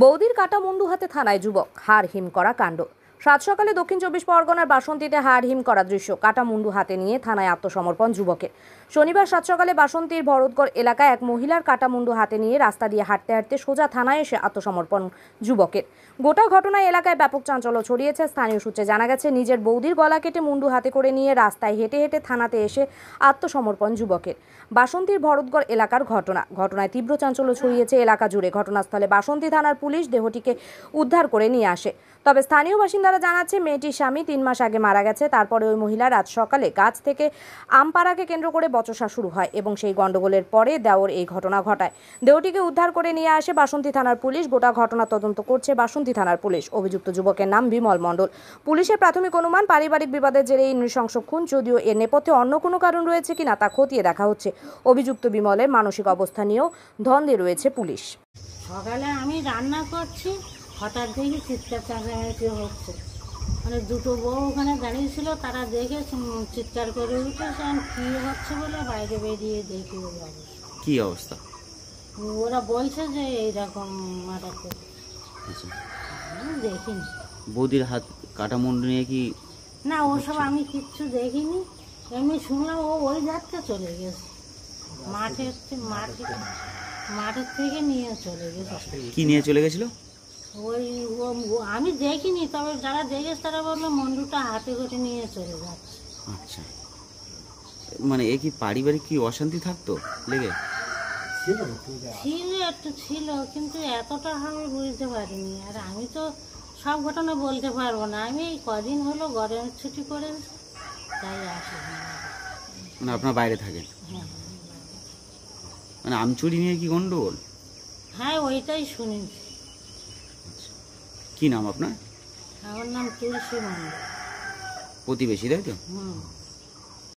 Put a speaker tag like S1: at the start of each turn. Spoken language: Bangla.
S1: বৌদির কাটা মুন্ডু হাতে থানায় যুবক, হাড় হিম করা কাণ্ড। সাত সকালে দক্ষিণ 24 পরগনার বাসন্তীতে হাড় হিম করা দৃশ্য। কাটা মুন্ডু হাতে নিয়ে থানায় আত্মসমর্পণ যুবকের। শনিবার সাত সকালে বাসন্তীর ভরতগড় এলাকায় এক মহিলার কাটা মুন্ডু হাতে নিয়ে রাস্তা দিয়ে হাঁটতে হাঁটতে সোজা থানায় এসে আত্মসমর্পণ যুবকের। গোটা ঘটনায় এলাকায় ব্যাপক চাঞ্চল্য ছড়িয়েছে। স্থানীয় সূত্রে জানা গেছে, নিজের বৌদির গলা কেটে মুন্ডু হাতে করে নিয়ে রাস্তায় হেঁটে হেঁটে থানাতে এসে আত্মসমর্পণ যুবকের। বাসন্তীর ভরতগড় এলাকার ঘটনায় তীব্র চাঞ্চল্য ছড়িয়েছে এলাকা জুড়ে। ঘটনাস্থলে বাসন্তী থানার পুলিশ দেহটিকে উদ্ধার করে নিয়ে আসে। তবে স্থানীয় বাসিন্দারা জানাচ্ছে, মেয়েটির স্বামী 3 মাস আগে মারা গেছে। তারপরে ওই মহিলা রাত সকালে গাছ থেকে আম পাড়াকে কেন্দ্র করে বচসা শুরু হয় এবং সেই গন্ডগোলের পরে দেওর এই ঘটনা ঘটায়। দেহটিকে উদ্ধার করে নিয়ে আসে বাসন্তী থানার পুলিশ। গোটা ঘটনা তদন্ত করছে বাসন্তী থানার পুলিশ। অভিযুক্ত যুবকের নাম বিমল মণ্ডল। পুলিশের প্রাথমিক অনুমান, পারিবারিক বিবাদের জেরে এই নৃশংস খুন। যদিও এর নেপথ্যে অন্য কোনো কারণ রয়েছে কিনা তা খতিয়ে দেখা হচ্ছে। অভিযুক্ত বিমলের মানসিক অবস্থা নিয়েও ধন্দে রয়েছে পুলিশ।
S2: সকালে আমি রান্না করছি, হঠাৎ দেখি চিৎকার চেঁচামেচি হচ্ছে। মানে দুটো বউ ওখানে দাঁড়িয়েছিল, তারা দেখে চিৎকার করে উঠেছে। কী হচ্ছে বলে বাইরে বেরিয়ে দেখি ওই অবস্থা।
S3: কি অবস্থা?
S2: ওরা বলছে যে এইরকম মার্ডার করে।
S3: আচ্ছা,
S2: আমি দেখিনি।
S3: বৌদির হাত কাটা মুন্ডু নিয়ে কি?
S2: না, ওসব আমি কিচ্ছু দেখিনি। এমনি শুনলাম ও ওই যাত্রা চলে গেছে, মাঠের থেকে নিয়ে চলে গেছে।
S3: কি নিয়ে চলে গেছিল?
S2: ওই আমি দেখিনি, তবে যারা দেখেছে তারা বললো মন্ডুটা হাতে করে নিয়ে চলে যাচ্ছে।
S3: আচ্ছা, মানে এ কি পারিবারিক কি অশান্তি থাকতো লেগে?
S2: ছিল, একটু ছিল, কিন্তু এতটা আমি বুঝতে পারিনি। আর আমি তো সব ঘটনা বলতে পারবো না। আমি এই কদিন হলো গরমের ছুটি করে তাই আসি।
S3: মানে আপনার বাইরে থাকেন?
S2: হ্যাঁ,
S3: মানে আমচুরি নিয়ে কি গন্ডগোল?
S2: হ্যাঁ, ওইটাই শুনেছি।
S3: কি নাম আপনার?
S2: আমার নাম তুলসী মণ্ডল।
S3: প্রতিবেশী, তাই তো?
S2: হুম।